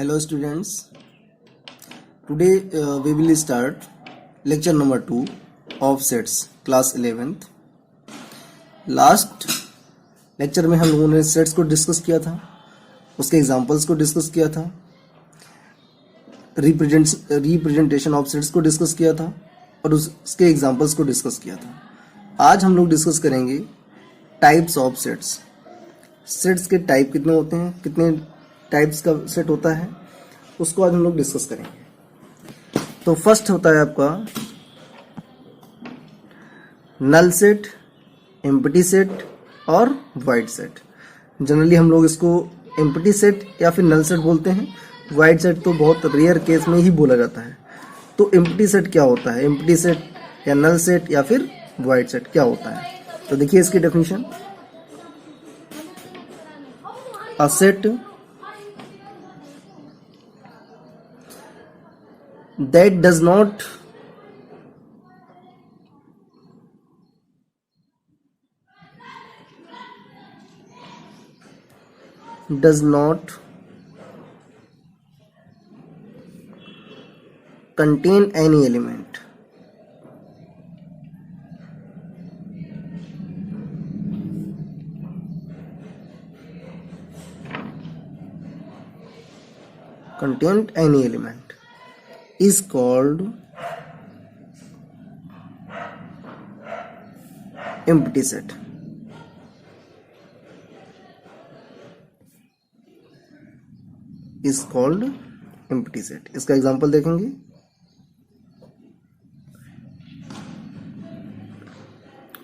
Hello students, today we will start lecture number 2 of sets class 11th. Last lecture में हम लोगों ने sets को डिस्कस किया था, उसके एग्जांपल्स को डिस्कस किया था, रिप्रेजेंटेशन ऑफ सेट्स को डिस्कस किया था और उसके एग्जांपल्स को डिस्कस किया था। आज हम लोग डिस्कस करेंगे टाइप्स ऑफ सेट्स। सेट्स के टाइप कितने होते हैं, कितने टाइप्स का सेट होता है, उसको आज हम लोग डिस्कस करेंगे। तो फर्स्ट होता है आपका नल सेट, एम्प्टी सेट और वाइड सेट। जनरली हम लोग इसको एम्प्टी सेट या फिर नल सेट बोलते हैं। वाइड सेट तो बहुत रेयर केस में ही बोला जाता है। तो एम्प्टी सेट क्या होता है, एम्प्टी सेट या नल सेट या फिर वाइड सेट क्या होता है, तो देखिए इसकी definition. A set that does not contain any element is called empty set. Is called empty set. इसका एग्जांपल देखेंगे।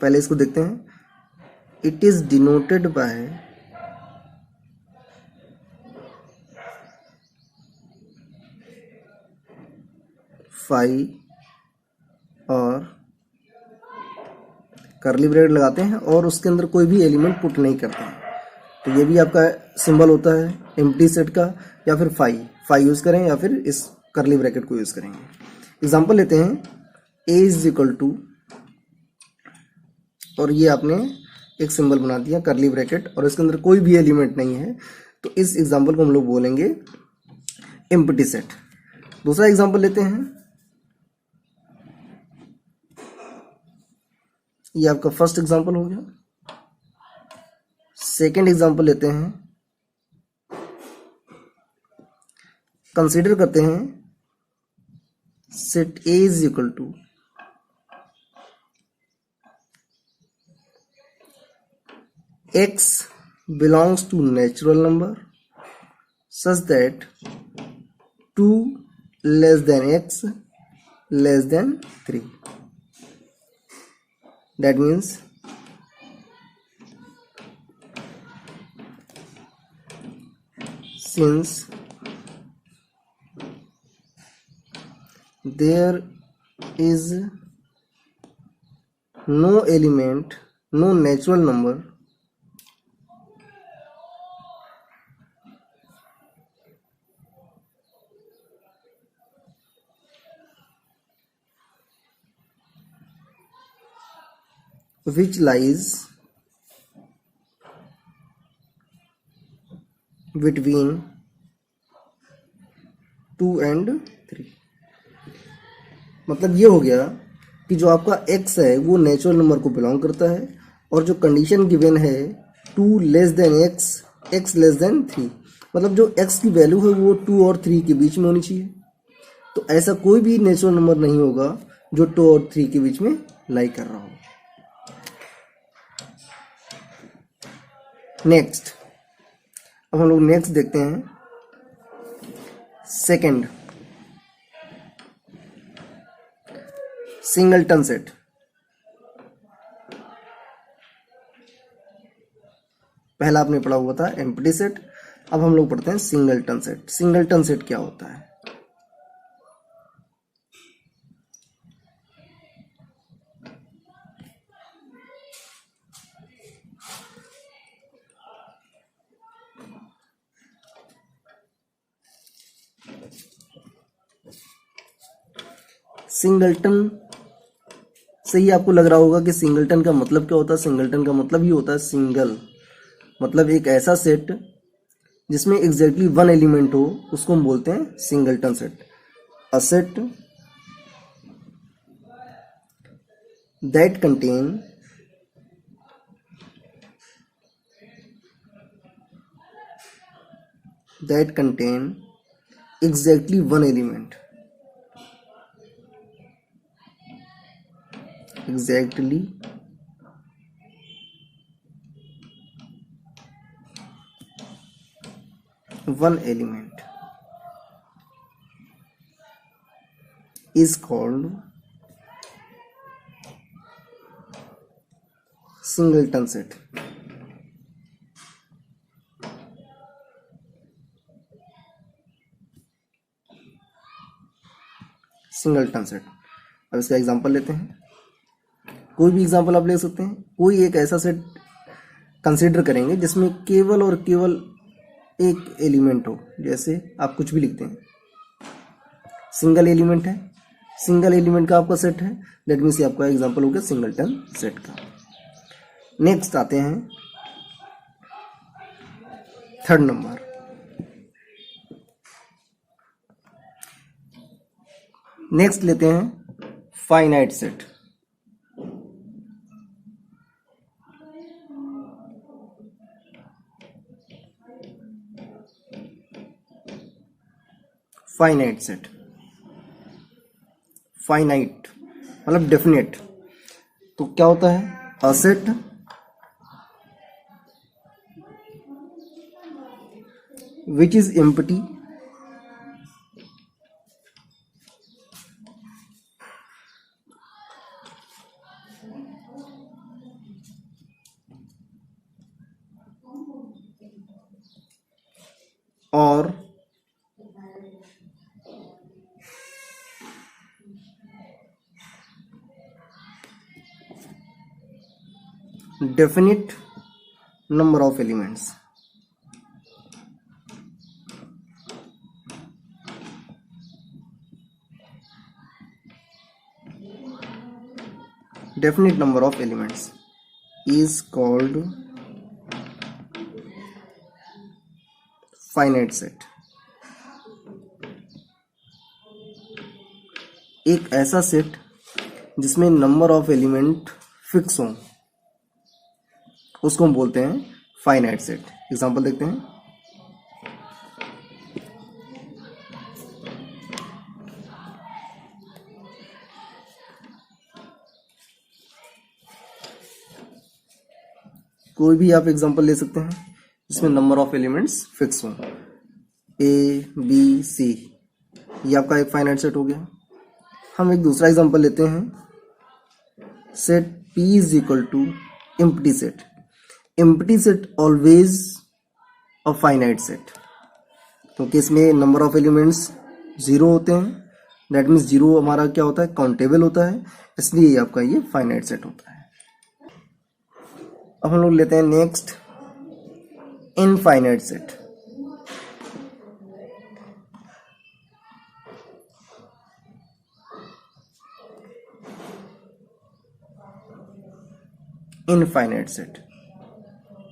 पहले इसको देखते हैं। It is denoted by phi और कर्ली ब्रैकेट लगाते हैं और उसके अंदर कोई भी एलिमेंट पुट नहीं करते हैं। तो ये भी आपका सिंबल होता है एम्प्टी सेट का, या फिर फाई यूज करें या फिर इस कर्ली ब्रैकेट को यूज करेंगे। एग्जांपल लेते हैं, a इज इक्वल टू, और ये आपने एक सिंबल बना दिया कर्ली ब्रैकेट और इसके अंदर कोई भी एलिमेंट नहीं है, तो इस एग्जांपल को हम लोग बोलेंगे एम्प्टी सेट। दूसरा एग्जांपल लेते हैं, ये आपका फर्स्ट एग्जांपल हो गया। सेकेंड एग्जांपल लेते हैं, कंसीडर करते हैं set A is equal to x belongs to natural number such that 2 less than x less than 3. That means since there is no element, no natural number which lies between 2 and 3। मतलब ये हो गया कि जो आपका x है वो natural number को बिलोंग करता है और जो कंडीशन गिवन है 2 less than x, x less than 3, मतलब जो x की वैल्यू है वो 2 और 3 के बीच में होनी चाहिए। तो ऐसा कोई भी नेचुरल नंबर नहीं होगा जो 2 और 3 के बीच में लाई कर रहा हो। नेक्स्ट, अब हम लोग नेक्स्ट देखते हैं सेकंड, सिंगलटन सेट। पहला आपने पढ़ा हुआ था एम्प्टी सेट, अब हम लोग पढ़ते हैं सिंगलटन सेट। सिंगलटन सेट क्या होता है? सिंगलटन से ही आपको लग रहा होगा कि सिंगलटन का मतलब क्या होता है। सिंगलटन का मतलब ही होता है सिंगल, मतलब एक ऐसा सेट जिसमें एग्जैक्टली वन एलिमेंट हो उसको हम बोलते हैं singleton set. A set that contain exactly one element, is called singleton set। Singleton set. अब इसका एग्जांपल लेते हैं, कोई भी एग्जांपल आप ले सकते हैं। कोई एक ऐसा सेट कंसीडर करेंगे जिसमें केवल और केवल एक एलिमेंट हो, जैसे आप कुछ भी लिखते हैं, सिंगल एलिमेंट है, सिंगल एलिमेंट का आपका सेट है, दैट मीन्स ये आपका एग्जांपल हो गया सिंगलटन सेट का। नेक्स्ट आते हैं थर्ड नंबर। नेक्स्ट लेते हैं finite set. Finite set, finite मतलब डेफिनेट। तो क्या होता है? A set which is empty or definite number of elements। definite number of elements is called finite set। एक ऐसा सेट जिसमें नंबर ऑफ एलिमेंट फिक्स हो उसको हम बोलते हैं फाइनाइट सेट। एग्जांपल देखते हैं, कोई भी आप एग्जांपल ले सकते हैं जिसमें नंबर ऑफ एलिमेंट्स फिक्स हो, ए बी सी, ये आपका एक फाइनाइट सेट हो गया। हम एक दूसरा एग्जांपल लेते हैं, set P is equal to empty set. Empty set always a finite set, क्योंकि इसमें नंबर ऑफ एलिमेंट्स जीरो होते हैं, दैट मीन्स जीरो हमारा क्या होता है? काउंटेबल होता है, इसलिए आपका ये फाइनाइट सेट होता है। अब हम लोग लेते हैं next infinite set. Infinite set,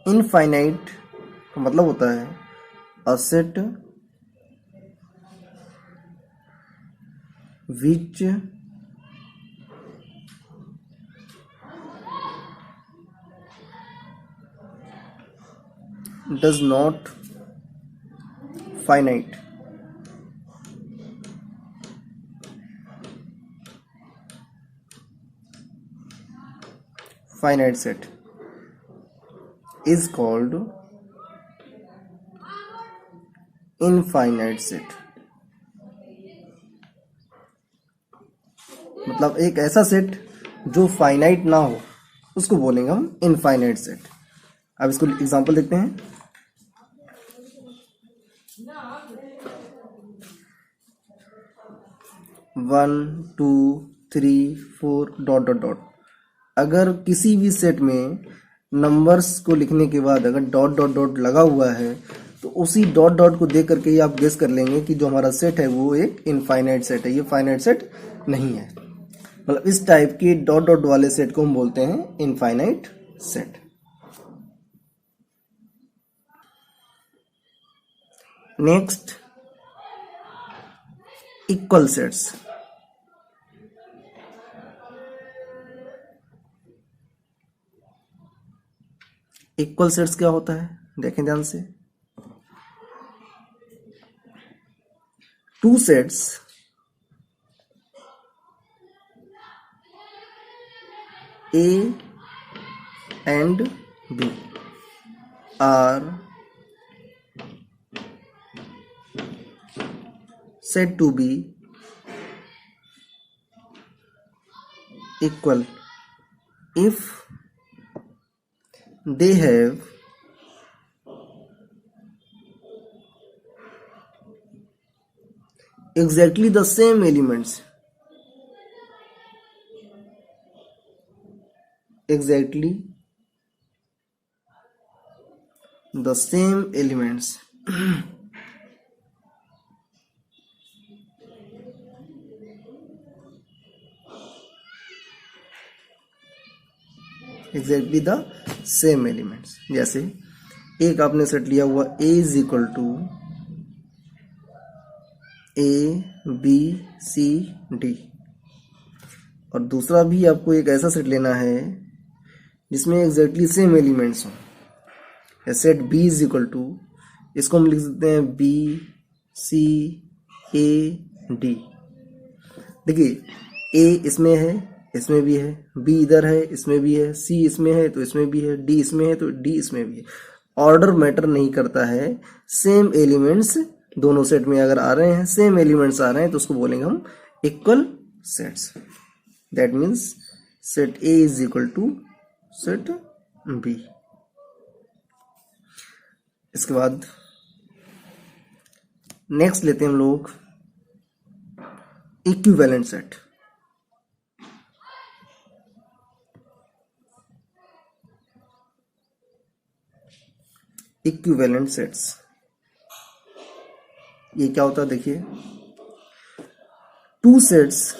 infinite का मतलब होता है a set which does not finite finite set is called infinite set। मतलब एक ऐसा सेट जो फाइनाइट ना हो उसको बोलेंगे हम इनफाइनाइट सेट। अब इसको एग्जांपल देखते हैं, 1 2 3 4 डॉट डॉट डॉट। अगर किसी भी सेट में नंबर्स को लिखने के बाद अगर डॉट डॉट डॉट लगा हुआ है तो उसी डॉट डॉट को देख करके ही आप गेस कर लेंगे कि जो हमारा सेट है वो एक इनफाइनाइट सेट है, ये फाइनाइट सेट नहीं है। मतलब इस टाइप के डॉट डॉट वाले सेट को हम बोलते हैं infinite set. Next equal sets. Equal sets क्या होता है, देखें ध्यान से। Two sets A and B are said to be equal if they have exactly the same elements, exactly the same elements exactly the same elements. जैसे एक आपने set लिया हुआ A is equal to ABCD, और दूसरा भी आपको एक ऐसा सेट लेना है जिसमें एग्जैक्टली सेम एलिमेंट्स हो। Set B is equal to, इसको हम लिख सकते हैं BCAD। देखिए A इसमें है, इसमें भी है, B इधर है, इसमें भी है, C इसमें है तो इसमें भी है, D इसमें है तो D इसमें भी है। ऑर्डर मैटर नहीं करता है, सेम एलिमेंट्स दोनों सेट में अगर आ रहे हैं, सेम एलिमेंट्स आ रहे हैं तो उसको बोलेंगे हम equal sets. That means set A is equal to set B। इसके बाद नेक्स्ट लेते हैं हम लोग इक्विवेलेंट सेट। इक्विवेलेंट सेट्स ये क्या होता है, देखिए two sets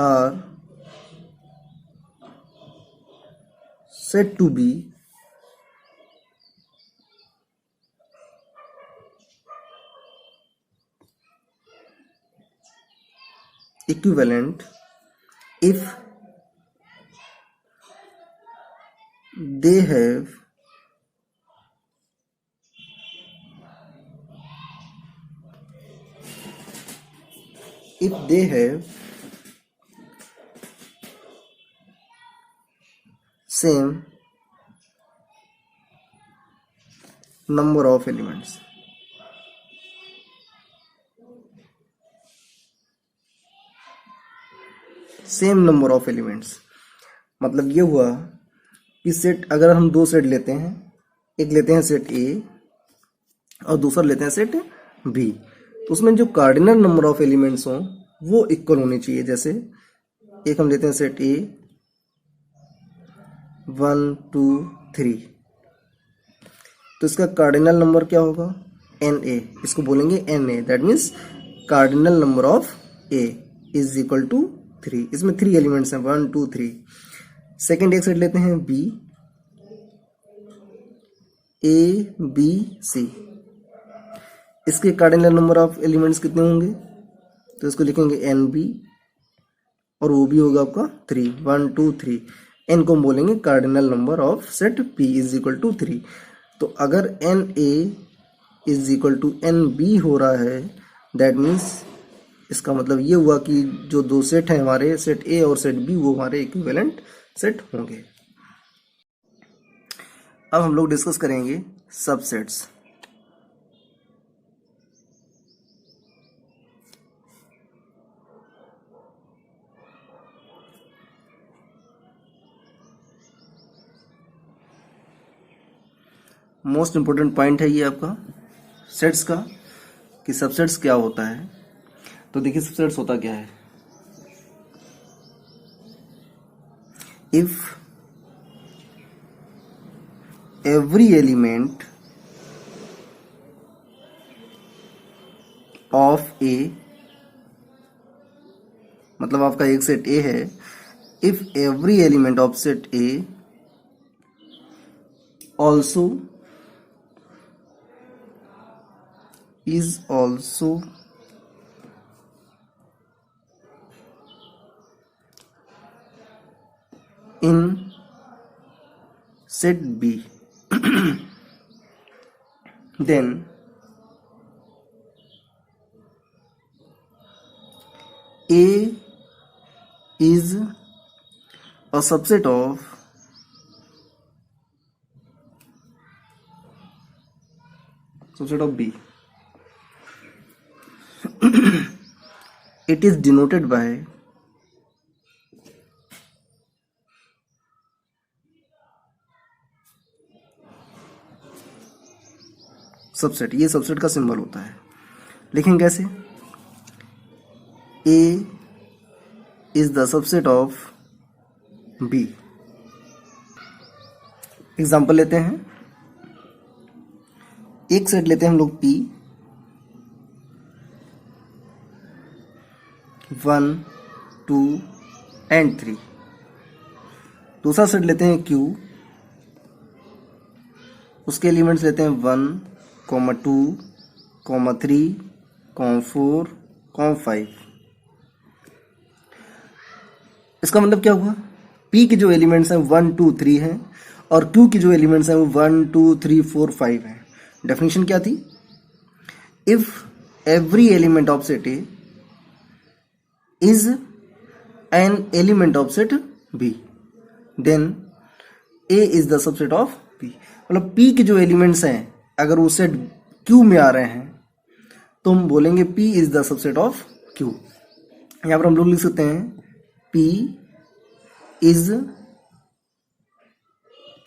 are said to be equivalent if they have same number of elements। Same number of elements मतलब ये हुआ कि सेट, अगर हम दो सेट लेते हैं, एक लेते हैं सेट A और दूसरा लेते हैं सेट B, तो उसमें जो कार्डिनल नंबर ऑफ एलिमेंट्स हों वो इक्वल होने चाहिए। जैसे एक हम लेते हैं सेट A 1 2 3, तो इसका कार्डिनल नंबर क्या होगा NA, इसको बोलेंगे NA। That means cardinal number of A is equal to 3। इसमें 3 एलिमेंट्स हैं 1 2 3। सेकेंड एक सेट लेते हैं B ABC, इसके कार्डिनल नंबर ऑफ एलिमेंट्स कितने होंगे, तो इसको लिखेंगे NB और वो भी होगा आपका 3 1 2 3। N को हम बोलेंगे cardinal number of set P is equal to 3। तो अगर NA is equal to NB हो रहा है, दैट मीन्स इसका मतलब ये हुआ कि जो दो सेट हैं हमारे, सेट A और सेट B, वो हमारे इक्विवेलेंट सेट होंगे। अब हम लोग डिस्कस करेंगे सबसेट्स। मोस्ट इंपोर्टेंट पॉइंट है ये आपका सेट्स का कि सबसेट्स क्या होता है। तो देखिए सबसेट्स होता क्या है, इफ एवरी एलिमेंट ऑफ ए, मतलब आपका एक सेट ए है, if every element of set A also in set B then A is a subset of B. It is denoted by subset. ये सबसेट का सिंबल होता है. लिखेंगे कैसे? A is the subset of B. Example लेते हैं. एक set लेते हैं हम लोग P 1 2 and 3. दूसरा सेट लेते हैं Q. उसके एलिमेंट्स लेते हैं 1 2 3 4 5. इसका मतलब क्या हुआ? P के जो एलिमेंट्स हैं 1 2 3 हैं और Q के जो एलिमेंट्स हैं वो 1 2 3 4 5 हैं. डेफिनेशन क्या थी? If every element of set A is an element of set B then A is the subset of P. मतलब P के जो एलिमेंट्स हैं अगर वो सेट Q में आ रहे हैं तो हम बोलेंगे P is the subset of Q. यहां पर हम लोग लिख सकते हैं P is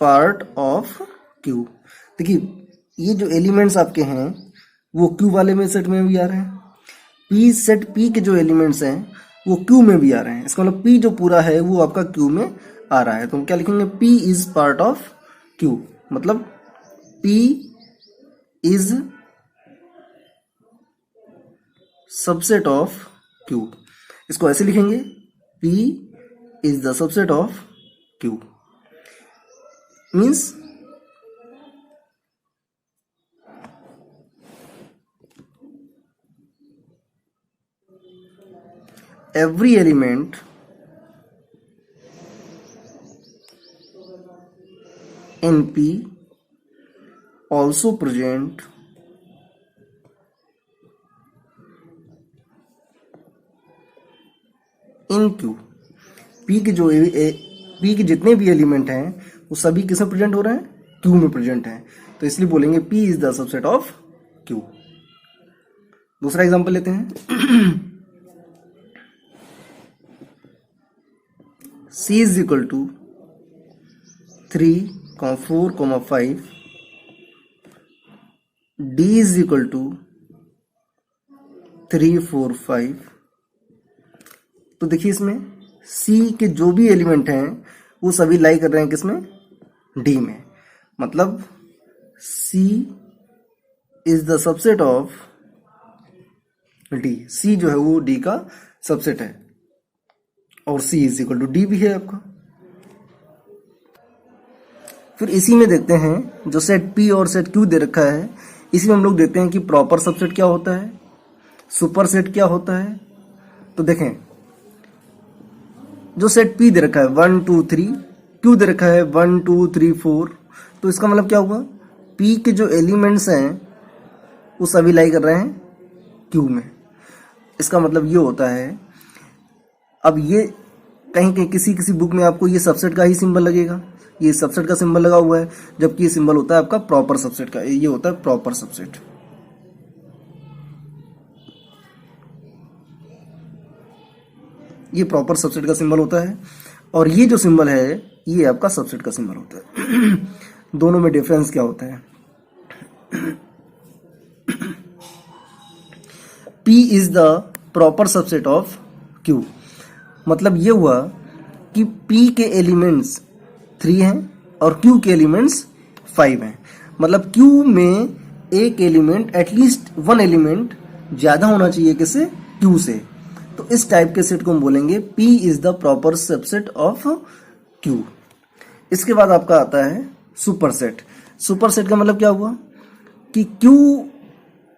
part of Q. देखिए ये जो एलिमेंट्स आपके हैं वो Q वाले में सेट में भी आ रहे हैं. P सेट P के जो एलिमेंट्स हैं वो Q में भी आ रहे हैं. इसका मतलब P जो पूरा है वो आपका Q में आ रहा है. तो हम क्या लिखेंगे? P is part of Q. मतलब P is subset of Q. इसको ऐसे लिखेंगे P is the subset of Q. Means every element in P also present in Q. P के जो P के जितने भी एलिमेंट हैं वो सभी किसमें प्रेजेंट हो रहे हैं? Q में प्रेजेंट हैं. तो इसलिए बोलेंगे P is the subset of Q. दूसरा एग्जांपल लेते हैं. C is equal to 3, 4, 5. D is equal to 3, 4, 5. तो देखिए इसमें C के जो भी एलिमेंट हैं वो सभी लाई कर रहे हैं किसमें? D में. मतलब C is the subset of D. C जो है वो D का सबसेट है और C is equal to D भी है आपका. फिर इसी में देखते हैं जो सेट P और सेट Q दे रखा है इसी में हम लोग देखते हैं कि प्रॉपर सबसेट क्या होता है, सुपर सेट क्या होता है. तो देखें जो सेट P दे रखा है 1 2 3, Q दे रखा है 1 2 3 4. तो इसका मतलब क्या हुआ? P के जो एलिमेंट्स हैं वो सभी लाई कर रहे हैं Q में. इसका मतलब ये होता है. अब ये कहीं कहीं किसी बुक में आपको ये सबसेट का ही सिंबल लगेगा, ये सबसेट का सिंबल लगा हुआ है, जबकि ये सिंबल होता है आपका प्रॉपर सबसेट का. ये होता है प्रॉपर सबसेट. ये प्रॉपर सबसेट का सिंबल होता है और ये जो सिंबल है ये आपका सबसेट का सिंबल होता है. दोनों में डिफरेंस क्या होता है? P is the proper subset of Q. मतलब ये हुआ कि P के एलिमेंट्स 3 हैं और Q के एलिमेंट्स 5 हैं. मतलब Q में एक एलिमेंट एटलीस्ट 1 एलिमेंट ज्यादा होना चाहिए किससे? Q से. तो इस टाइप के सेट को हम बोलेंगे P is the proper subset of Q. इसके बाद आपका आता है सुपर सेट. सुपर सेट का मतलब क्या हुआ कि Q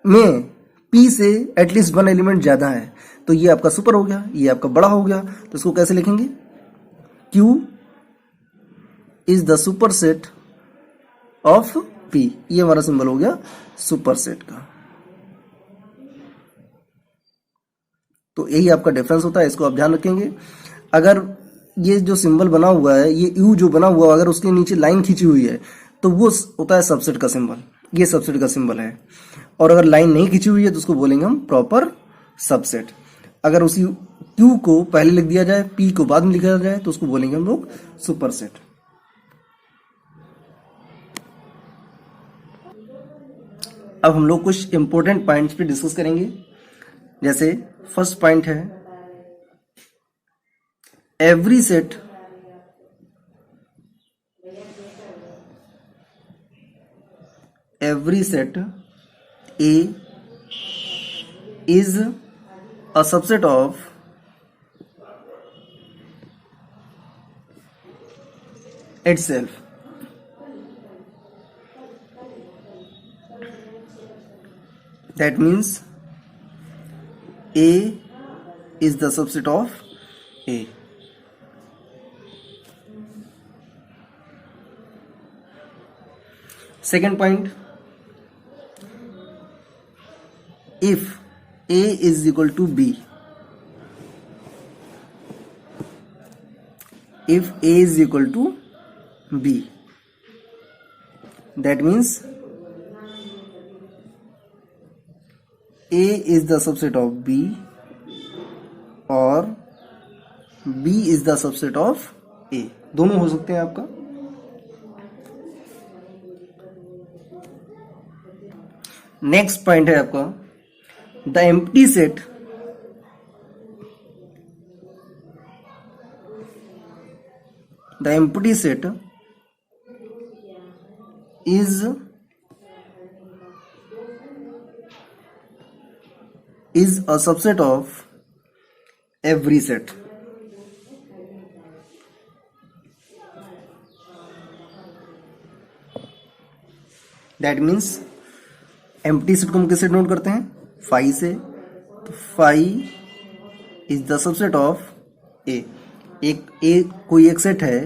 में P से एटलीस्ट वन एलिमेंट ज्यादा है, तो ये आपका सुपर हो गया, ये आपका बड़ा हो गया। तो इसको कैसे लिखेंगे? Q is the super set of P। ये हमारा सिंबल हो गया सुपर सेट का। तो यही आपका डिफरेंस होता है, इसको आप ध्यान रखेंगे। अगर ये जो सिंबल बना हुआ है, ये यू जो बना हुआ, अगर उसके नीचे लाइन खींची हुई है तो वो होता है सबसेट का सिंबल, ये सबसेट का सिंबल है। और अगर लाइन नहीं खींची हुई है तो उसको बोलेंगे हम प्रॉपर सबसेट। अगर उसी क्यू को पहले लिख दिया जाए, पी को बाद में लिखा जाए, तो उसको बोलेंगे हम लोग सुपर सेट। अब हम लोग कुछ इंपॉर्टेंट पॉइंट्स पे डिस्कस करेंगे। जैसे फर्स्ट पॉइंट है, every set A is a subset of itself. That means A is the subset of A. Second point, if A is equal to B, if A is equal to B, that means A is the subset of B और B is the subset of A, दोनों हो सकते हैं आपका। Next point है आपका, the empty set is a subset of every set. That means empty set को हम किससे नोट करते हैं? फाई से। तो phi is the subset of A. कोई एक सेट है,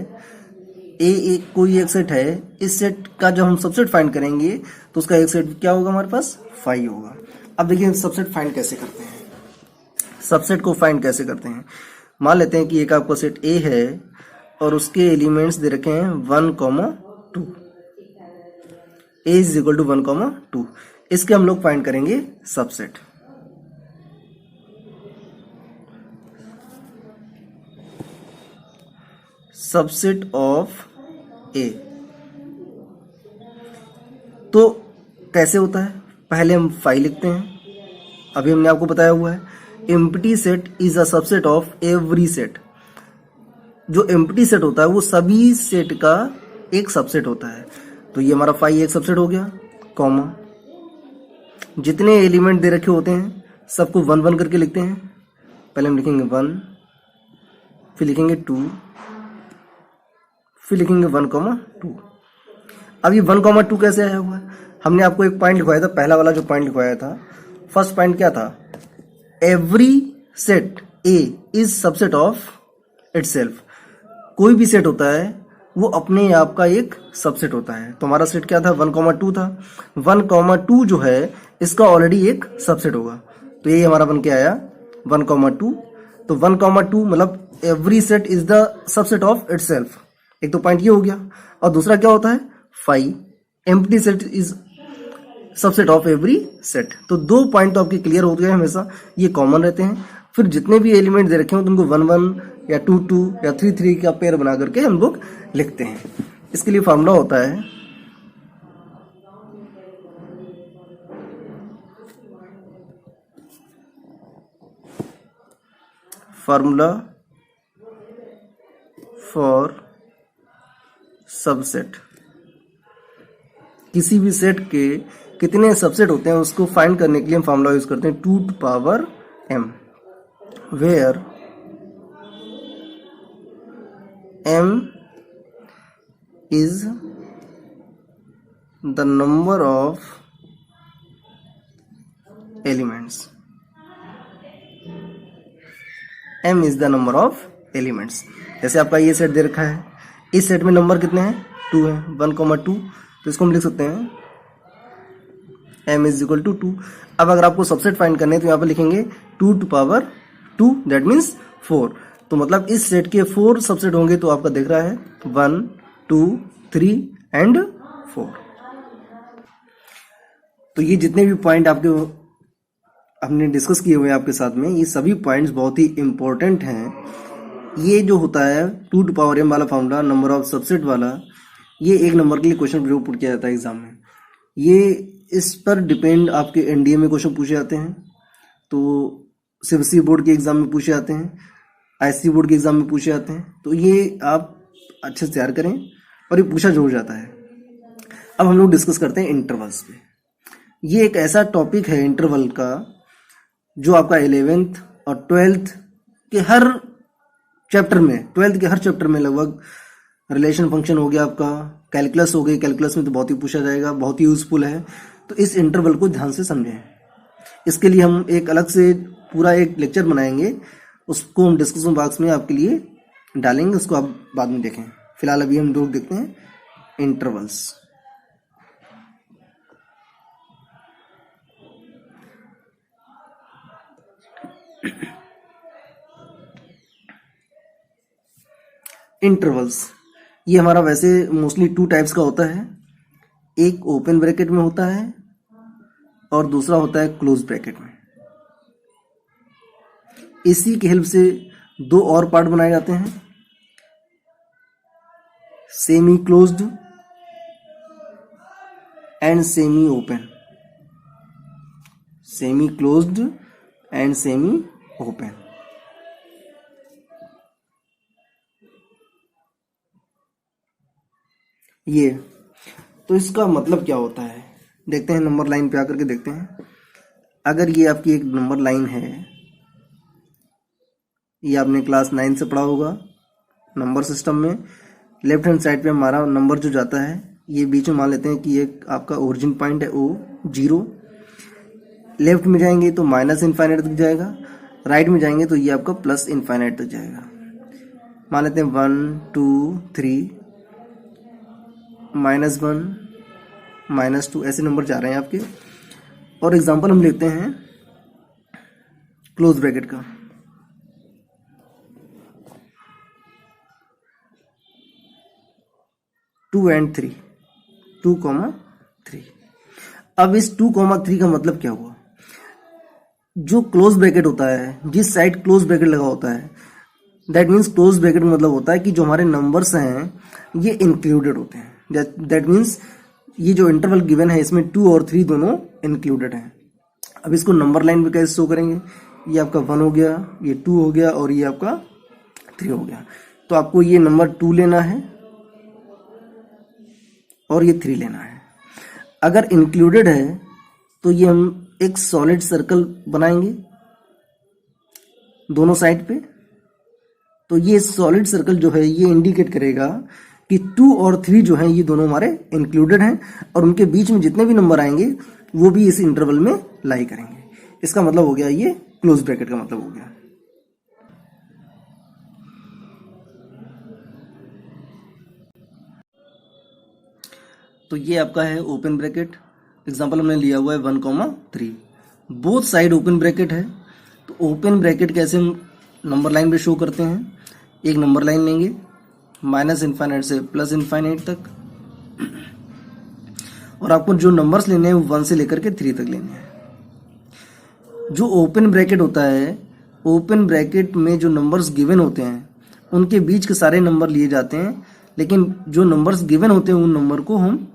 कोई एक सेट है, इस सेट का जब हम सबसेट फाइंड करेंगे तो उसका एक सेट क्या होगा हमारे पास? फाई होगा। अब देखिए सबसेट फाइंड कैसे करते हैं। सबसेट को फाइंड कैसे करते हैं? मान लेते हैं कि एक आपका सेट ए है और उसके एलिमेंट्स दे रखे हैं 1,2। ए इज इक्वल टू 1,2। इसके हम लोग फाइंड करेंगे सबसेट। सबसेट ऑफ ए तो कैसे होता है? पहले हम फाई लिखते हैं, अभी हमने आपको बताया हुआ है। Empty set is a subset of every set. जो एम्प्टी सेट होता है वो सभी सेट का एक सबसेट होता है। तो ये हमारा फाई एक सबसेट हो गया, कॉमा जितने एलिमेंट दे रखे होते हैं सबको 1 1 करके लिखते हैं। पहले हम लिखेंगे 1, फिर लिखेंगे 2, फिर लिखेंगे 1,2। अब ये 1,2 कैसे आया हुआ है? हमने आपको एक पॉइंट लिखवाया था, पहला वाला जो पॉइंट लिखवाया था, फर्स्ट पॉइंट क्या था? Every set A is subset of itself. कोई भी सेट होता है वो अपने आप का एक सबसेट होता है। तो हमारा सेट क्या था? 1,2 था। 1,2 जो है इसका ऑलरेडी एक सबसेट होगा, तो ये हमारा बन के आया 1,2। तो 1,2 मतलब every set is the subset of itself. एक तो पॉइंट ये हो गया, और दूसरा क्या होता है? Phi empty set is subset of every set. तो दो पॉइंट तो आपके क्लियर हो गए, हमेशा ये कॉमन रहते हैं। फिर जितने भी एलिमेंट दे रखे हो तो उनको 1 1 या 2 2 या 3 3 का पेयर बना करके हम लोग लिखते हैं। इसके लिए फॉर्मूला होता है फॉर्मूला फॉर सबसेट। किसी भी सेट के कितने सबसेट होते हैं उसको फाइंड करने के लिए हम फॉर्मूला यूज करते हैं 2 to power m, where m is the number of elements, m is the number of elements. जैसे आपका ये सेट दे रखा है, इस सेट में नंबर कितने हैं, 2 है, 1,2, तो इसको हम लिख सकते हैं m इज इक्वल टू 2। अब अगर आपको सबसेट फाइंड करने हैं तो यहाँ पर लिखेंगे 2 टू पावर 2, दैट मीन्स 4। तो मतलब इस सेट के 4 सबसेट होंगे, तो आपका दिख रहा है 1, 2, 3 एंड 4। तो ये जितने भी पॉइंट आपके हमने डिस्कस किए हुए हैं आपके साथ में, ये सभी पॉइंट्स बहुत ही इंपॉर्टेंट हैं। ये जो होता है 2 टू पावर m वाला फॉर्मूला, नंबर ऑफ सबसेट वाला, ये 1 नंबर के लिए क्वेश्चन जो पुट किया जाता है एग्जाम में। ये इस पर डिपेंड आपके एनडीए में क्वेश्चन पूछे जाते हैं, तो सीबीएसई बोर्ड के एग्जाम में पूछे जाते हैं, आईसीएसई बोर्ड के एग्जाम में पूछे जाते हैं। तो ये आप अच्छे से तैयार करें और ये पूछा जरूर जाता है। अब हम लोग डिस्कस करते हैं इंटरवल्स पे। ये एक ऐसा टॉपिक है इंटरवल का जो आपका 11th और 12th के हर चैप्टर में, 12th के हर चैप्टर में लगभग, रिलेशन फंक्शन हो गया आपका, कैलकुलस हो गई, कैलकुलस में तो बहुत ही पूछा जाएगा, बहुत ही यूजफुल है। तो इस इंटरवल को ध्यान से समझें। इसके लिए हम एक अलग से पूरा एक लेक्चर बनाएंगे, उसको हम डिस्कशन बॉक्स में आपके लिए डालेंगे, उसको आप बाद में देखें। फिलहाल अभी हम लोग देखते हैं इंटरवल्स। इंटरवल्स ये हमारा वैसे मोस्टली 2 टाइप्स का होता है। एक ओपन ब्रैकेट में होता है और दूसरा होता है क्लोज ब्रैकेट में। इसी की हेल्प से 2 और पार्ट बनाए जाते हैं, semi closed end semi open, semi closed end semi open. ये तो इसका मतलब क्या होता है, देखते हैं नंबर लाइन पे आकर के देखते हैं। अगर ये आपकी एक नंबर लाइन है, ये आपने क्लास 9 से पढ़ा होगा नंबर सिस्टम में। लेफ्ट हैंड साइड पे हमारा नंबर जो जाता है, ये बीच में मान लेते हैं कि ये आपका ओरिजिन पॉइंट है O 0। लेफ्ट में जाएंगे तो माइनस इनफाइनाइट तक जाएगा, राइट में जाएंगे तो ये आपका प्लस इनफाइनाइट तक जाएगा। मान लेते हैं 1, 2, 3, -1, -2, ऐसे नंबर जा रहे हैं आपके। और एग्जांपल हम लेते हैं क्लोज ब्रैकेट का। Two and 3, 2,3। अब इस 2,3 का मतलब क्या हुआ, जो क्लोज ब्रैकेट होता है, जिस साइड क्लोज ब्रैकेट लगा होता है, दैट मीन्स क्लोज ब्रैकेट में मतलब होता है कि जो हमारे नंबर्स हैं ये इंक्लूडेड होते हैं। दैट मीन्स ये जो इंटरवल गिवन है इसमें 2 और 3 दोनों इंक्लूडेड हैं। अब इसको नंबर लाइन पे कैसे शो करेंगे, ये आपका 1 हो गया, ये 2 हो गया और ये आपका 3 हो गया। तो आपको ये नंबर 2 लेना है और ये 3 लेना है। अगर इंक्लूडेड है तो ये हम एक सॉलिड सर्कल बनाएंगे दोनों साइड पे। तो ये सॉलिड सर्कल जो है ये इंडिकेट करेगा कि 2 और 3 जो है ये दोनों हमारे इंक्लूडेड हैं और उनके बीच में जितने भी नंबर आएंगे वो भी इस इंटरवल में लाई करेंगे। इसका मतलब हो गया ये क्लोज ब्रैकेट का मतलब हो गया। तो ये आपका है ओपन ब्रैकेट। एग्जांपल हमने लिया हुआ है 1,3, बोथ साइड ओपन ब्रैकेट है। तो ओपन ब्रैकेट कैसे हम नंबर लाइन पे शो करते हैं, एक नंबर लाइन लेंगे माइनस इनफाइनाइट से प्लस इनफाइनाइट तक, और आपको जो नंबर्स लेने हैं वो 1 से लेकर के 3 तक लेने हैं। जो ओपन ब्रैकेट होता है, ओपन ब्रैकेट में जो नंबर्स गिवन होते हैं उनके बीच के सारे नंबर लिए जाते हैं, लेकिन जो नंबर्स गिवन होते हैं उन नंबर को हम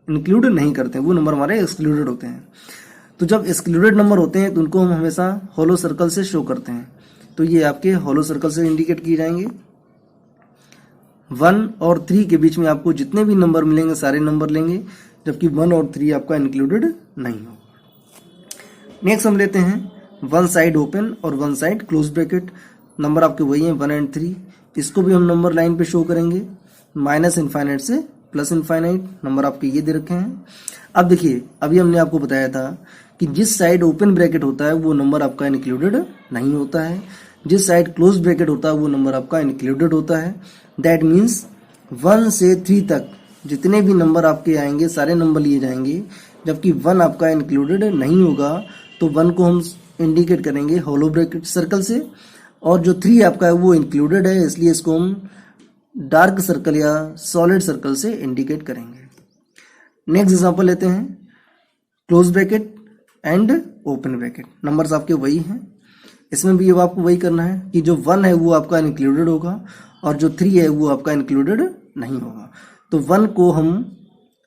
इंक्लूड नहीं करते, वो नंबर हमारे एक्सक्लूडेड होते हैं। तो जब एक्सक्लूडेड नंबर होते हैं तो उनको हम हमेशा होलो सर्कल से शो करते हैं। तो ये आपके होलो सर्कल से इंडिकेट किए जाएंगे। 1 और 3 के बीच में आपको जितने भी नंबर मिलेंगे सारे नंबर लेंगे, जबकि 1 और 3 आपका इंक्लूडेड नहीं होगा। नेक्स्ट हम लेते हैं 1 साइड ओपन और 1 साइड क्लोज ब्रैकेट। नंबर आपके वही हैं 1 एंड 3। इसको भी हम नंबर लाइन पे शो करेंगे माइनस इनफाइनाइट से प्लस इनफाइनाइट, नंबर आपके ये दे रखे हैं। अब देखिए, अभी हमने आपको बताया था कि जिस साइड ओपन ब्रैकेट होता है वो नंबर आपका इंक्लूडेड नहीं होता है, जिस साइड क्लोज ब्रैकेट होता है वो नंबर आपका इंक्लूडेड होता है। दैट मीन्स 1 से 3 तक जितने भी नंबर आपके आएंगे सारे नंबर लिए जाएंगे, जबकि 1 आपका इंक्लूडेड नहीं होगा तो 1 को हम इंडिकेट करेंगे होलो ब्रैकेट सर्कल से, और जो 3 आपका है वो इंक्लूडेड है, इसलिए इसको हम डार्क सर्कल या सॉलिड सर्कल से इंडिकेट करेंगे। नेक्स्ट एग्जांपल लेते हैं, close bracket and open bracket. Numbers आपके वही हैं, इसमें भी अब आपको वही करना है कि जो 1 है वो आपका इंक्लूडेड होगा और जो 3 है वो आपका इंक्लूडेड नहीं होगा। तो 1 को हम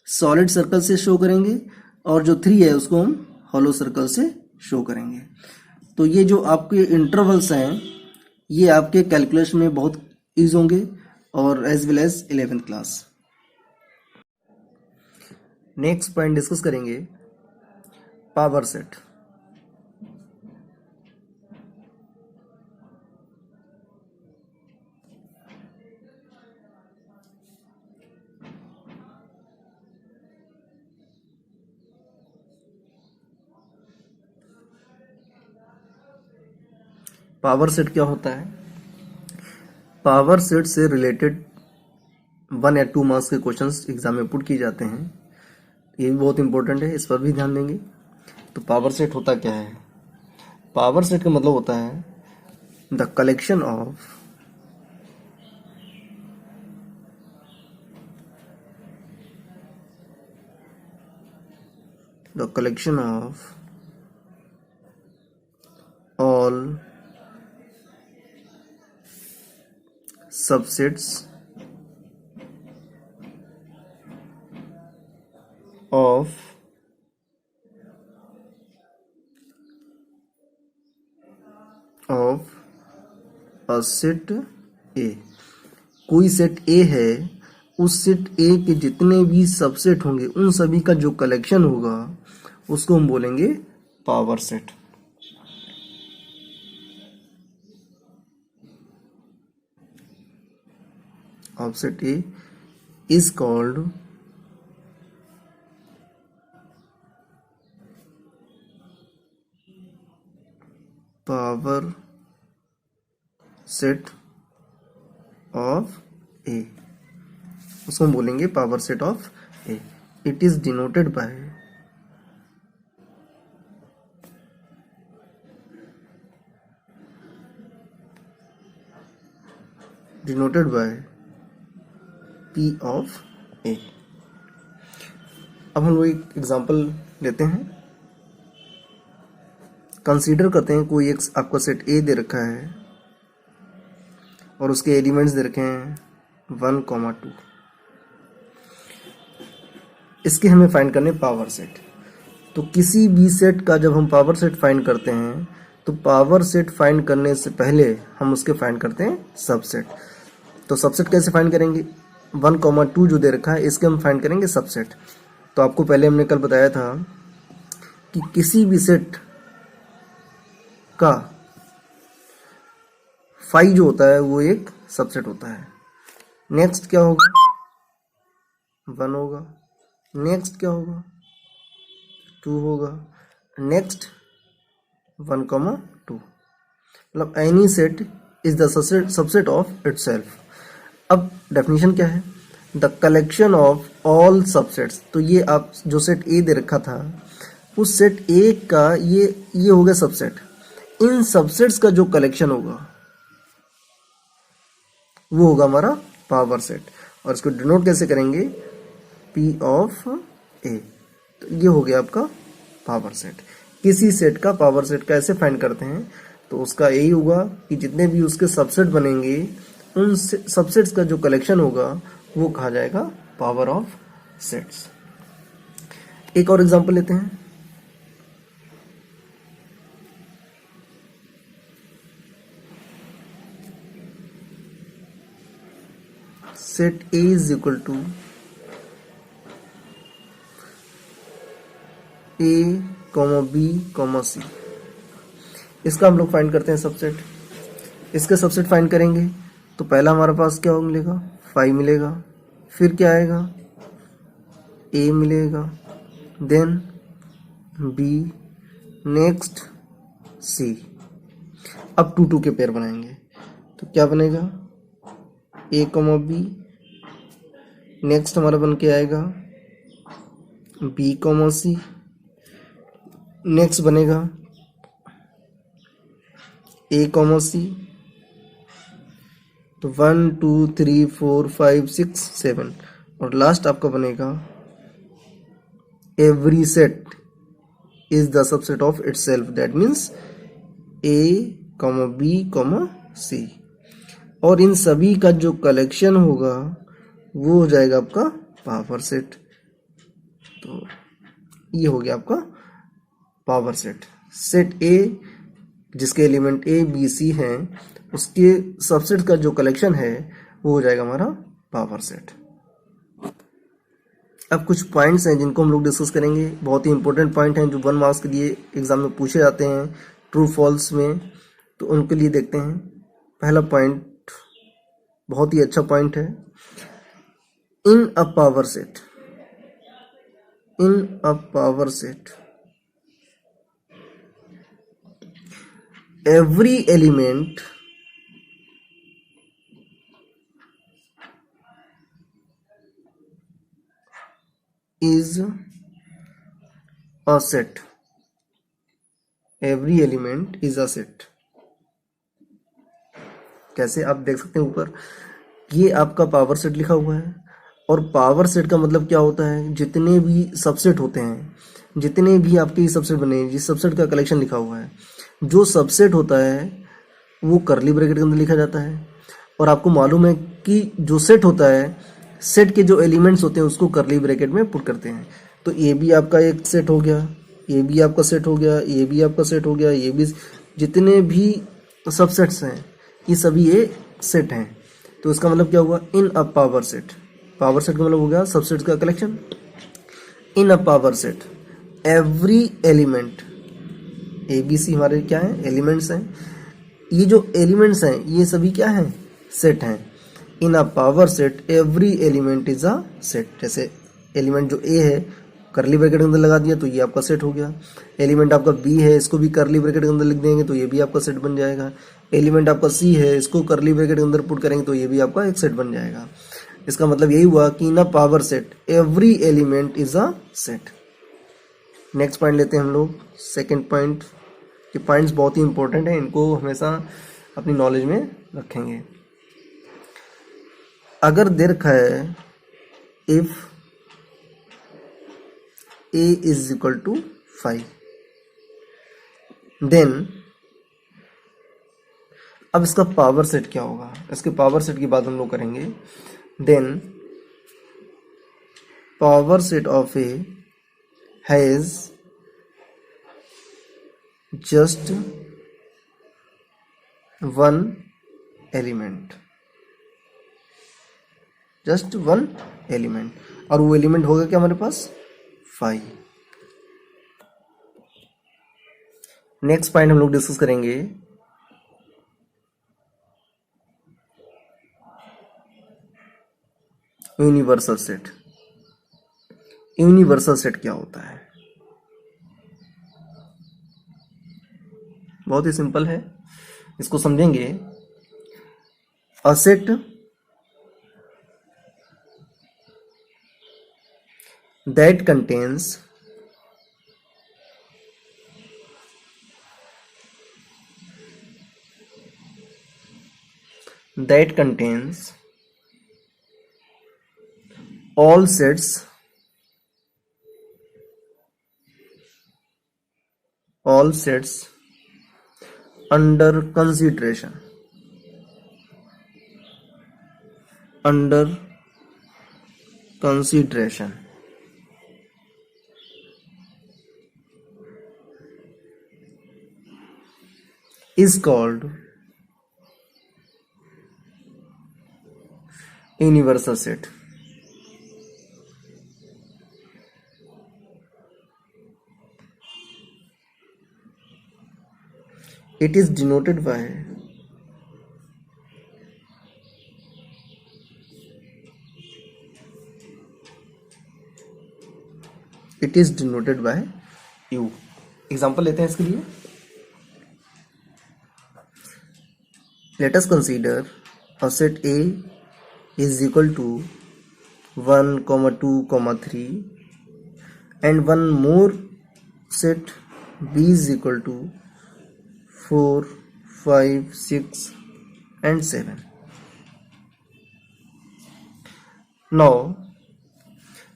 सॉलिड सर्कल से शो करेंगे और जो 3 है उसको हम हॉलो सर्कल से शो करेंगे। तो ये जो आपके इंटरवल्स हैं ये आपके कैलकुलेशन में बहुत ईज होंगे और as well as 11th class. Next point discuss करेंगे पावर सेट। पावर सेट क्या होता है? पावर सेट से रिलेटेड 1 या 2 मार्क्स के क्वेश्चंस एग्जाम में पुट किए जाते हैं, ये भी बहुत इंपॉर्टेंट है, इस पर भी ध्यान देंगे। तो पावर सेट होता क्या है? पावर सेट का मतलब होता है the collection of all subsets of a set A। कोई सेट A है, उस सेट A के जितने भी सबसेट होंगे उन सभी का जो कलेक्शन होगा उसको हम बोलेंगे power set. of set A is called power set of A, उसको हम बोलेंगे power set of A। It is denoted by P of A। अब हम लोग एक एग्जांपल लेते हैं, कंसीडर करते हैं कोई एक आपका सेट A दे रखा है और उसके एलिमेंट्स दे रखे हैं 1, 2। इसके हमें फाइंड करने पावर सेट। तो किसी भी सेट का जब हम पावर सेट फाइंड करते हैं तो पावर सेट फाइंड करने से पहले हम उसके फाइंड करते हैं सबसेट। तो सबसेट कैसे फाइंड करेंगे? 1, 2 जो दे रखा है इसके हम फाइंड करेंगे सबसेट। तो आपको पहले हमने कल बताया था कि किसी भी सेट का फाई जो होता है वो एक सबसेट होता है। नेक्स्ट क्या होगा? 1 होगा। नेक्स्ट क्या होगा? 2 होगा। नेक्स्ट 1, 2। मतलब any set is the subset of itself. अब डेफिनेशन क्या है? The collection of all subsets. तो ये आप जो सेट ए दे रखा था उस सेट ए का ये हो गया सबसेट। इन सबसेट्स का जो कलेक्शन होगा वो होगा हमारा पावर सेट, और इसको डिनोट कैसे करेंगे? P of A। तो ये हो गया आपका पावर सेट। किसी सेट का पावर सेट कैसे फाइंड करते हैं? तो उसका यही होगा कि जितने भी उसके सबसेट बनेंगे उन सबसेट्स का जो कलेक्शन होगा वो कहा जाएगा पावर ऑफ सेट्स। एक और एग्जांपल लेते हैं, set A is equal to A, B, C। इसका हम लोग फाइंड करते हैं सबसेट। इसके सबसेट फाइंड करेंगे तो पहला हमारे पास क्या मिलेगा? 5 मिलेगा। फिर क्या आएगा? ए मिलेगा, देन बी, नेक्स्ट सी। अब 2 के पेयर बनाएंगे तो क्या बनेगा, ए कॉमा बी, नेक्स्ट हमारा बन के आएगा बी कॉमा सी, नेक्स्ट बनेगा ए कॉमा सी। तो 1 2 3 4 5 6 7 और लास्ट आपका बनेगा every set is the subset of itself, that means A comma B comma C, और इन सभी का जो कलेक्शन होगा वो हो जाएगा आपका पावर सेट। तो ये हो गया आपका पावर सेट। सेट ए जिसके एलिमेंट ए बी सी हैं उसके सबसेट का जो कलेक्शन है वो हो जाएगा हमारा पावर सेट। अब कुछ पॉइंट्स हैं जिनको हम लोग डिस्कस करेंगे, बहुत ही इंपॉर्टेंट पॉइंट हैं जो 1 मार्क्स के लिए एग्जाम में पूछे जाते हैं ट्रू फॉल्स में, तो उनके लिए देखते हैं। पहला पॉइंट बहुत ही अच्छा पॉइंट है, in a power set, in a power set every element is a set, every element is a set। कैसे, आप देख सकते हैं ऊपर ये आपका पावर सेट लिखा हुआ है, और पावर सेट का मतलब क्या होता है, जितने भी सबसेट होते हैं, जितने भी आपके सबसेट बने, जिस सबसेट का कलेक्शन लिखा हुआ है, जो सबसेट होता है वो करली ब्रैकेट के अंदर लिखा जाता है। और आपको मालूम है कि जो सेट होता है, सेट के जो एलिमेंट्स होते हैं उसको करली ब्रैकेट में पुट करते हैं। तो ये भी आपका एक सेट हो गया, ये भी आपका सेट हो गया, ये भी आपका सेट हो गया, ये भी, जितने भी सबसेट्स हैं ये सभी ये सेट हैं। तो इसका मतलब क्या हुआ, in a power set, power set का मतलब हो गया सबसेट्स का collection. In a power set every element, A B C हमारे क्या हैं, एलिमेंट्स हैं। ये जो एलिमेंट्स हैं ये सभी क्या हैं, सेट हैं। In a power set every element is a set. जैसे एलिमेंट जो ए है करली ब्रैकेट के अंदर लगा दिया तो ये आपका सेट हो गया। एलिमेंट आपका बी है, इसको भी करली ब्रैकेट के अंदर लिख देंगे तो ये भी आपका सेट बन जाएगा। एलिमेंट आपका सी है, इसको करली ब्रैकेट के अंदर पुट करेंगे तो ये भी आपका एक सेट बन जाएगा। इसका मतलब यही हुआ कि in a power set every element is a set. Next point लेते हैं हम लोग, सेकेंड पॉइंट। ये पॉइंट्स बहुत ही इंपॉर्टेंट है, इनको हमेशा अपनी नॉलेज में रखेंगे। अगर दे रखा है if a is equal to 5, then अब इसका पावर सेट क्या होगा, इसके पावर सेट की बात हम लोग करेंगे। Then power set of A has just one element, just one element, और वो एलिमेंट होगा क्या हमारे पास, 5। नेक्स्ट पॉइंट हम लोग डिस्कस करेंगे, यूनिवर्सल सेट। यूनिवर्सल सेट क्या होता है, बहुत ही सिंपल है, इसको समझेंगे। A set that contains all sets under consideration is called universal set। It is denoted by it is denoted by you. Example लेते हैं इसके लिए। Let us consider a set A is equal to 1, 2, 3 and one more set B is equal to 4, 5, 6 and 7. Now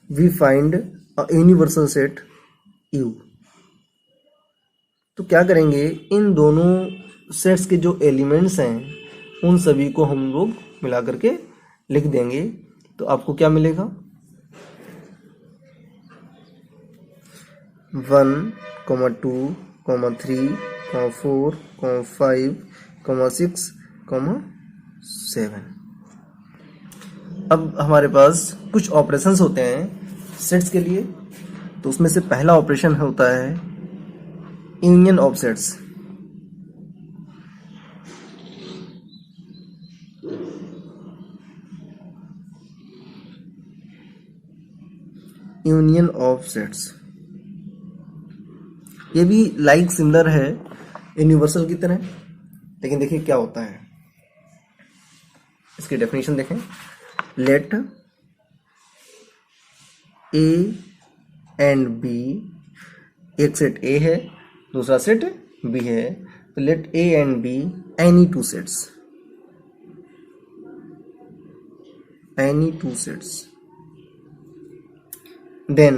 we find a universal set U. तो क्या करेंगे, इन दोनों sets के जो एलिमेंट्स हैं उन सभी को हम लोग मिला करके लिख देंगे। तो आपको क्या मिलेगा, 1, 2, 3, 4, 5, 6, 7। अब हमारे पास कुछ ऑपरेशंस होते हैं सेट्स के लिए। तो उसमें से पहला ऑपरेशन होता है union of sets. Union of sets ये भी लाइक सिमिलर है यूनिवर्सल की तरह, लेकिन देखिए क्या होता है। इसकी डेफिनेशन देखें। लेट ए एंड बी, एक सेट ए है दूसरा सेट बी है, तो let A and B any two sets, any two sets, then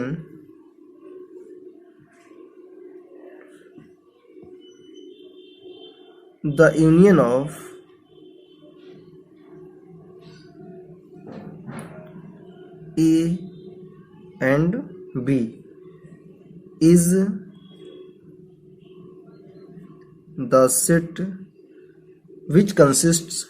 the union of A and B is the set which consists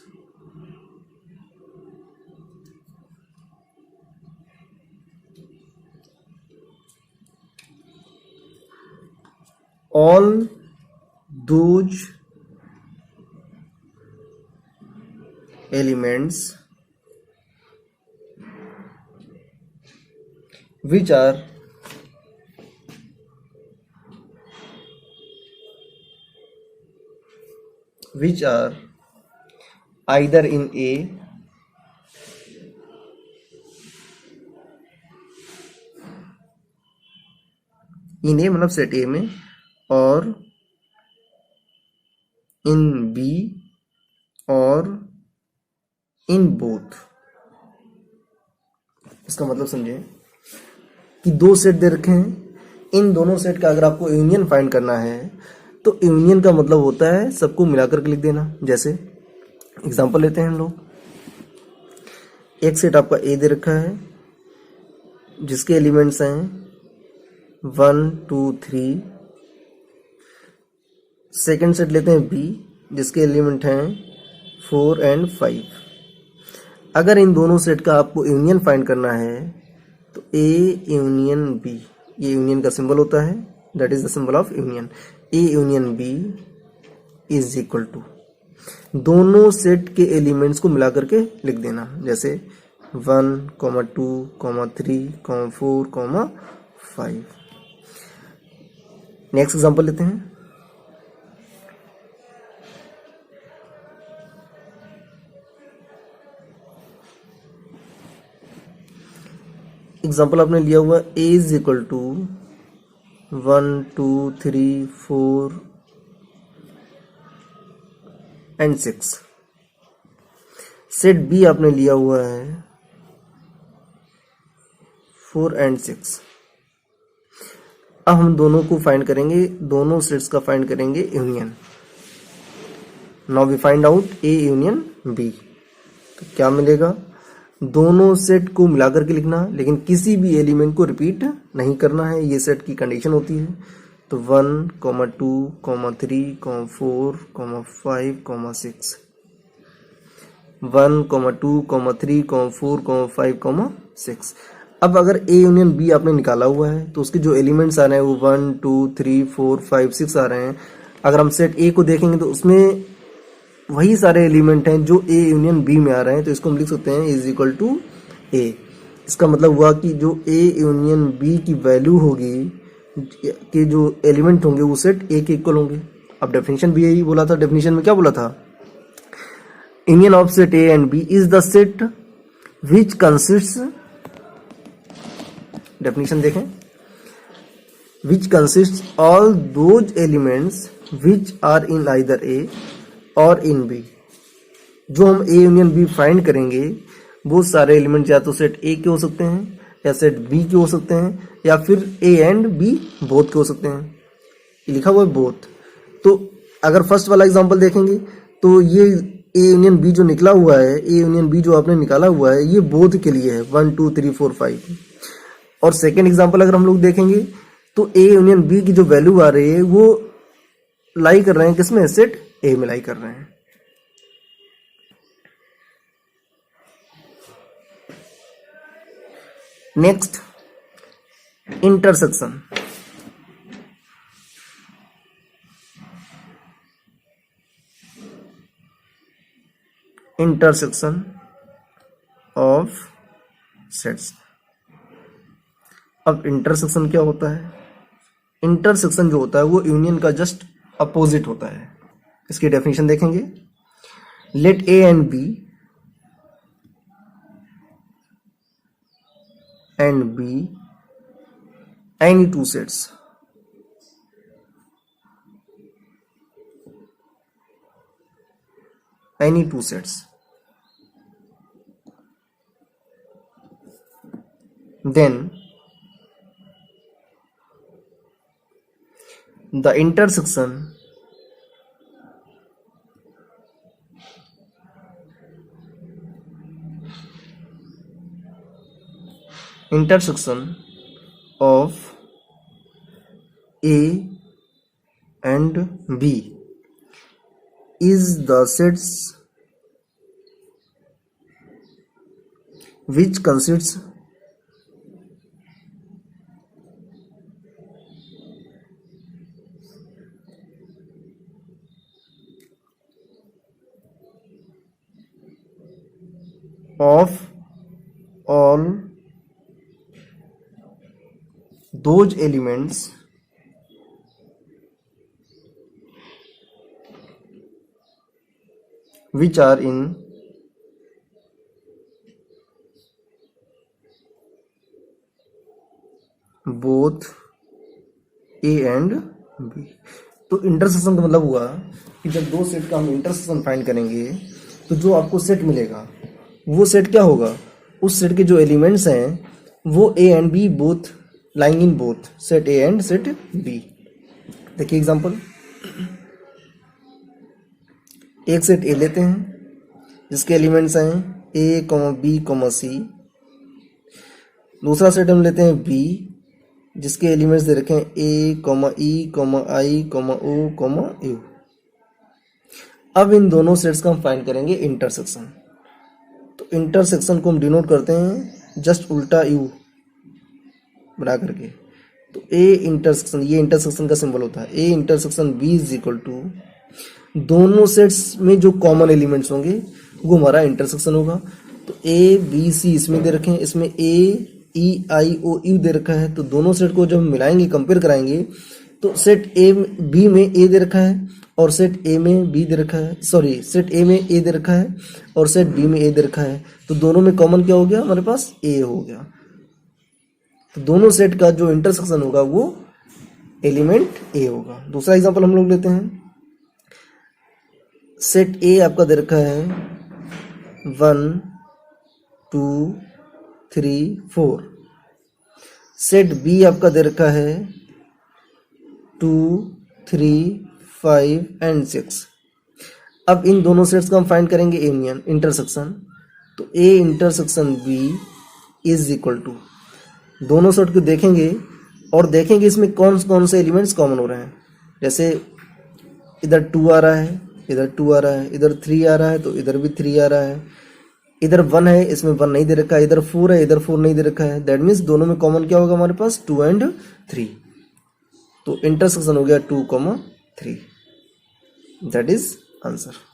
all those elements which are either in A मतलब set ए में, और in B और in both. इसका मतलब समझे कि दो set दे रखे हैं, इन दोनों सेट का अगर आपको यूनियन फाइंड करना है तो यूनियन का मतलब होता है सबको मिलाकर के लिख देना। जैसे एग्जांपल लेते हैं हम लोग। एक सेट आपका ए दे रखा है जिसके एलिमेंट्स हैं 1, 2, 3। सेकेंड सेट लेते हैं बी जिसके एलिमेंट हैं 4 and 5। अगर इन दोनों सेट का आपको यूनियन फाइंड करना है तो ए यूनियन बी, ये यूनियन का सिंबल होता है, that is the symbol of union. A union B is equal to दोनों सेट के एलिमेंट्स को मिला करके लिख देना। जैसे 1, 2, 3, 4, 5। नेक्स्ट एग्जांपल लेते हैं। एग्जाम्पल आपने लिया हुआ a is equal to 1, 2, 3, 4 and 6। Set B आपने लिया हुआ है 4 and 6। अब हम दोनों को फाइंड करेंगे, दोनों सेट्स का फाइंड करेंगे union. Now we find out A union B। तो क्या मिलेगा, दोनों सेट को मिलाकर के लिखना, लेकिन किसी भी एलिमेंट को रिपीट नहीं करना है, ये सेट की कंडीशन होती है। तो 1, 2, 3, 4, 5, 6। 1, 2, 3, 4, 5, 6। अब अगर ए यूनियन बी आपने निकाला हुआ है तो उसके जो एलिमेंट्स आ रहे हैं वो 1, 2, 3, 4, 5, 6 आ रहे हैं। अगर हम सेट ए को देखेंगे तो उसमें वही सारे एलिमेंट हैं जो ए यूनियन बी में आ रहे हैं, तो इसको हम लिख सकते हैं इज इक्वल टू ए। इसका मतलब हुआ कि जो ए यूनियन बी की वैल्यू होगी कि जो एलिमेंट होंगे वो सेट ए के इक्वल होंगे। अब डेफिनेशन भी यही बोला था, डेफिनेशन में क्या बोला था, union of set A and B is the set which consists, definition देखें, which consists all those elements which are in either A or in B। जो हम A यूनियन B फाइंड करेंगे वो सारे एलिमेंट या तो सेट A के हो सकते हैं या सेट B के हो सकते हैं या फिर A एंड B बोथ के हो सकते हैं, लिखा हुआ है बोथ। तो अगर फर्स्ट वाला एग्जांपल देखेंगे तो ये A यूनियन B जो निकला हुआ है, A यूनियन B जो आपने निकाला हुआ है ये बोथ के लिए है, 1 2 3 4 5। और सेकेंड एग्जांपल अगर हम लोग देखेंगे तो ए यूनियन बी की जो वैल्यू आ रही है वो लाई कर रहे हैं किसमें, सेट ए में लाई कर रहे हैं। Next, intersection. Intersection of sets. अब इंटरसेक्शन क्या होता है, इंटरसेक्शन जो होता है वो यूनियन का जस्ट अपोजिट होता है। इसकी डेफिनेशन देखेंगे, let A and B any two sets then the intersection of A and B is the sets which consists of all those elements which are in both A and B। तो intersection का मतलब हुआ कि जब दो set का हम intersection find करेंगे तो जो आपको सेट मिलेगा वो सेट क्या होगा, उस सेट के जो एलिमेंट्स हैं वो A and B both lying in both set A and set B. देखिए एग्जांपल, एक सेट ए लेते हैं जिसके एलिमेंट्स हैं ए बी सी। दूसरा सेट हम लेते हैं बी जिसके एलिमेंट्स दे रखे हैं ए ई आई ओ यू। अब इन दोनों सेट्स का हम फाइंड करेंगे इंटरसेक्शन। तो इंटरसेक्शन को हम डिनोट करते हैं जस्ट उल्टा यू बना करके। तो ए इंटरसेक्शन, ये इंटरसेक्शन का सिंबल होता है, A intersection B is equal to दोनों सेट्स में जो कॉमन एलिमेंट्स होंगे वो हमारा इंटरसेक्शन होगा। तो ए बी सी इसमें दे रखे हैं, इसमें ए ई आई ओ यू दे रखा है। तो दोनों सेट को जब हम मिलाएंगे, कंपेयर कराएंगे, तो सेट ए बी में ए दे रखा है और सेट ए में बी दे रखा है, सॉरी सेट ए में ए दे रखा है और सेट बी में ए दे रखा है। तो दोनों में कॉमन क्या हो गया, हमारे पास ए हो गया। तो दोनों सेट का जो इंटरसेक्शन होगा वो एलिमेंट ए होगा। दूसरा एग्जांपल हम लोग लेते हैं, सेट ए आपका दे रखा है 1 2 3 4। सेट बी आपका दे रखा है 2 3 5 एंड 6। अब इन दोनों सेट्स का हम फाइंड करेंगे यूनियन इंटरसेक्शन। तो A intersection B is equal to, दोनों सेट को देखेंगे और देखेंगे इसमें कौन कौन से एलिमेंट्स कॉमन हो रहे हैं। जैसे इधर 2 आ रहा है, इधर 2 आ रहा है, इधर 3 आ रहा है तो इधर भी 3 आ रहा है, इधर 1 है इसमें 1 नहीं दे रखा है, इधर 4 है इधर 4 नहीं दे रखा है। दैट मीन्स दोनों में कॉमन क्या होगा हमारे पास, 2 एंड 3। तो इंटरसेक्शन हो गया 2, 3। That is answer.